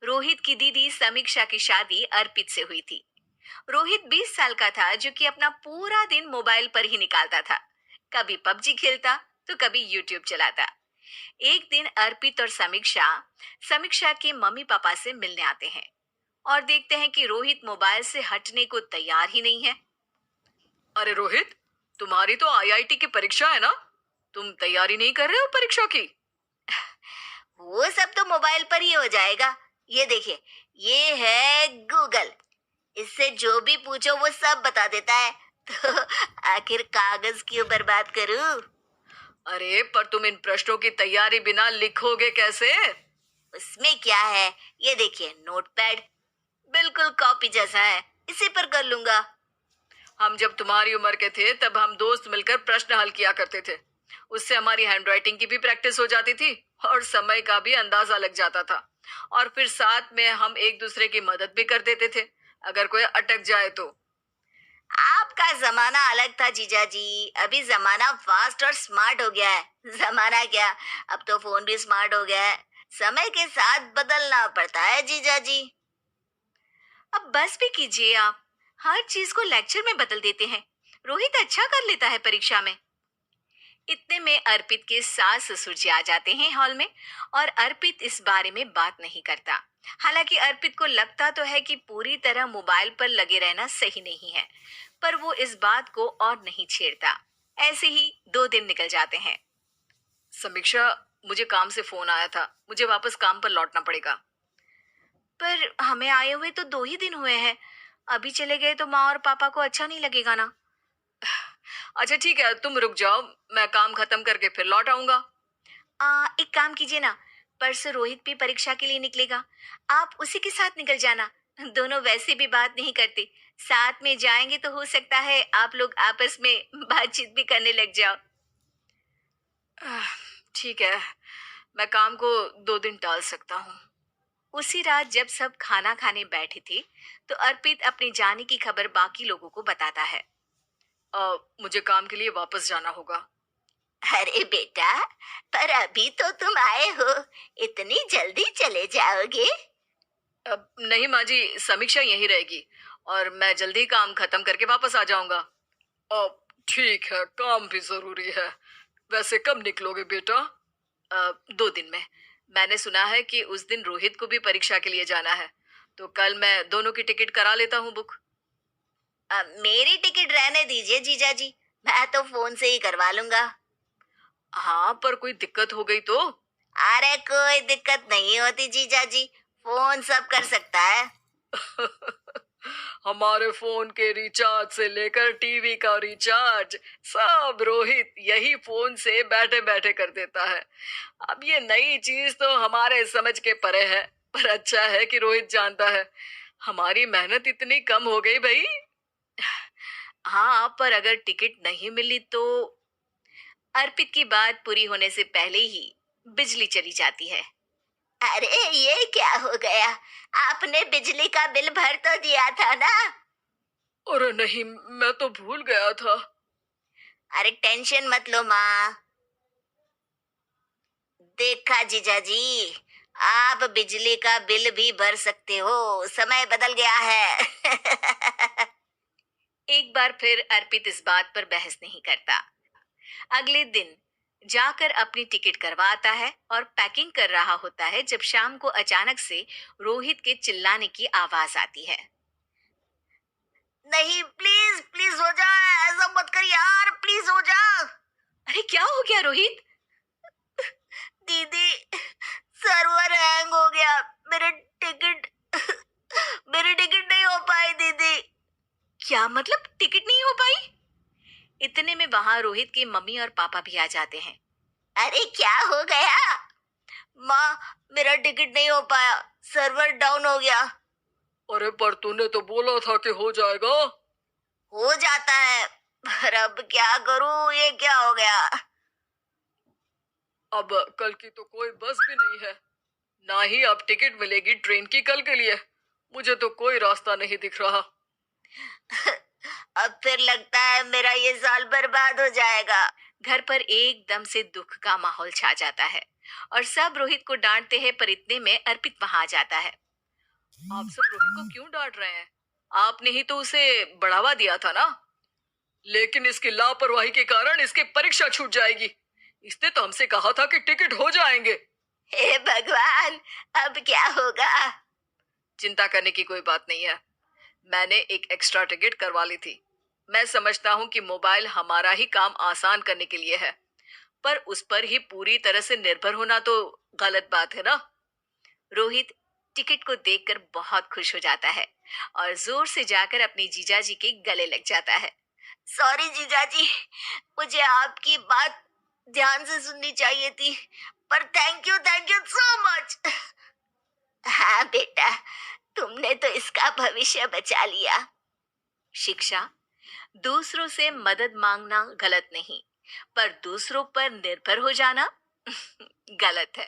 रोहित की दीदी समीक्षा की शादी अर्पित से हुई थी। रोहित 20 साल का था जो कि अपना पूरा दिन मोबाइल पर ही निकालता था। कभी पबजी खेलता तो कभी यूट्यूब चलाता। एक दिन अर्पित और समीक्षा समीक्षा के मम्मी पापा से मिलने आते हैं और देखते हैं कि रोहित मोबाइल से हटने को तैयार ही नहीं है। अरे रोहित, तुम्हारी तो आईआईटी की परीक्षा है ना? तुम तैयारी नहीं कर रहे हो परीक्षा की? वो सब तो मोबाइल पर ही हो जाएगा। ये देखिए, ये है गूगल। इससे जो भी पूछो वो सब बता देता है। तो आखिर कागज क्यों बर्बाद करूं? अरे पर तुम इन प्रश्नों की तैयारी बिना लिखोगे कैसे? उसमें क्या है, ये देखिए नोटपैड, बिल्कुल कॉपी जैसा है, इसी पर कर लूंगा। हम जब तुम्हारी उम्र के थे तब हम दोस्त मिलकर प्रश्न हल किया करते थे। उससे हमारी हैंडराइटिंग की भी प्रैक्टिस हो जाती थी और समय का भी अंदाजा लग जाता था। और फिर साथ में हम एक दूसरे की मदद भी कर देते थे अगर कोई अटक जाए तो। आपका जमाना अलग था जीजा जी। अभी जमाना फास्ट और स्मार्ट हो गया है। जमाना क्या, अब तो फोन भी स्मार्ट हो गया है। समय के साथ बदलना पड़ता है जीजा जी। अब बस भी कीजिए आप। हर चीज को लेक्चर में बदल देते हैं। रोहित अच्छा कर लेता है परीक्षा में। इतने में अर्पित के सास ससुर जी आ जाते हैं हॉल में और अर्पित इस बारे में बात नहीं करता। हालांकि अर्पित को लगता तो है कि पूरी तरह मोबाइल पर लगे रहना सही नहीं है, पर वो इस बात को और नहीं छेड़ता। ऐसे ही 2 दिन निकल जाते हैं। समीक्षा, मुझे काम से फोन आया था, मुझे वापस काम पर लौटना पड़ेगा। पर हमें आए हुए तो 2 ही दिन हुए हैं। अभी चले गए तो माँ और पापा को अच्छा नहीं लगेगा ना। अच्छा ठीक है, तुम रुक जाओ, मैं काम खत्म करके फिर लौट आऊंगा। एक काम कीजिए ना, परसों रोहित भी परीक्षा के लिए निकलेगा। आप उसी के साथ निकल जाना। दोनों वैसे भी बात नहीं करते। साथ में जाएंगे तो हो सकता है आप लोग आपस में बातचीत भी करने लग जाओ। ठीक है, मैं काम को 2 दिन टाल सकता हूँ। उसी रात जब सब खाना खाने बैठे थे, तो अर्पित अपने जाने की खबर बाकी लोगों को बताता है। मुझे काम के लिए वापस जाना होगा। अरे बेटा, पर अभी तो तुम आए हो, इतनी जल्दी चले जाओगे? नहीं माँ जी, समीक्षा यहीं रहेगी और मैं जल्दी काम खत्म करके वापस आ जाऊंगा। ठीक है, काम भी जरूरी है। वैसे कब निकलोगे बेटा? 2 दिन में। मैंने सुना है कि उस दिन रोहित को भी परीक्षा के लिए जाना है, तो कल मैं दोनों की टिकट करा लेता हूँ बुक। मेरी टिकट रहने दीजिए जीजा जी, मैं तो फोन से ही करवा लूंगा। हाँ, पर कोई दिक्कत हो गई तो? अरे कोई दिक्कत नहीं होती जीजा जी, फोन सब कर सकता है। हमारे फोन के रिचार्ज से लेकर टीवी का रिचार्ज सब रोहित यही फोन से बैठे बैठे कर देता है। अब ये नई चीज तो हमारे समझ के परे है, पर अच्छा है कि रोहित जानता है। हमारी मेहनत इतनी कम हो गई भाई। हाँ, पर अगर टिकट नहीं मिली तो? अर्पित की बात पूरी होने से पहले ही बिजली चली जाती है। अरे ये क्या हो गया? आपने बिजली का बिल भर तो दिया था ना? अरे नहीं, मैं तो भूल गया था। अरे टेंशन मत लो माँ। देखा जीजा जी, आप बिजली का बिल भी भर सकते हो, समय बदल गया है। एक बार फिर अर्पित इस बात पर बहस नहीं करता। अगले दिन जाकर अपनी टिकट करवाता है और पैकिंग कर रहा होता है जब शाम को अचानक से रोहित के चिल्लाने की आवाज आती है। नहीं, प्लीज प्लीज हो जा, ऐसा मत कर यार, प्लीज हो जा। अरे क्या हो गया रोहित? दीदी, सर्वर हैंग हो गया। मेरे टिकट मेरी टिकट नहीं हो पाई दीदी। क्या मतलब टिकट नहीं हो पाई? इतने में वहां रोहित के मम्मी और पापा भी आ जाते हैं। अरे क्या हो गया? माँ, मेरा टिकट नहीं हो पाया, सर्वर डाउन हो गया। अरे पर तूने तो बोला था कि हो जाएगा। हो जाता है, पर अब क्या करूं, ये क्या हो गया? अब कल की तो कोई बस भी नहीं है, ना ही अब टिकट मिलेगी ट्रेन की कल के लिए। मुझे तो कोई रास्ता नहीं दिख रहा। अब फिर लगता है मेरा ये साल बर्बाद हो जाएगा। घर पर एकदम से दुख का माहौल छा जाता है और सब रोहित को डांटते हैं, पर इतने में अर्पित वहां आ जाता है। आप सब रोहित को क्यों डांट रहे हैं? आपने ही तो उसे बढ़ावा दिया था ना। लेकिन इसकी लापरवाही के कारण इसकी परीक्षा छूट जाएगी। इसने तो हमसे कहा था कि टिकट हो जाएंगे। हे भगवान, अब क्या होगा? चिंता करने की कोई बात नहीं है। मैंने एक एक्स्ट्रा टिकट करवा ली थी। मैं समझता हूँ कि मोबाइल हमारा ही काम आसान करने के लिए है, पर उस पर ही पूरी तरह से निर्भर होना तो गलत बात है ना। रोहित टिकट को देखकर बहुत खुश हो जाता है और जोर से जाकर अपनी जीजा जी के गले लग जाता है। सॉरी जीजा जी, मुझे आपकी बात ध्यान से सुननी चाहिए थी, पर थैंक यू सो मच। हाँ बेटा, तुमने तो इसका भविष्य बचा लिया। शिक्षा, दूसरों से मदद मांगना गलत नहीं, पर दूसरों पर निर्भर हो जाना गलत है।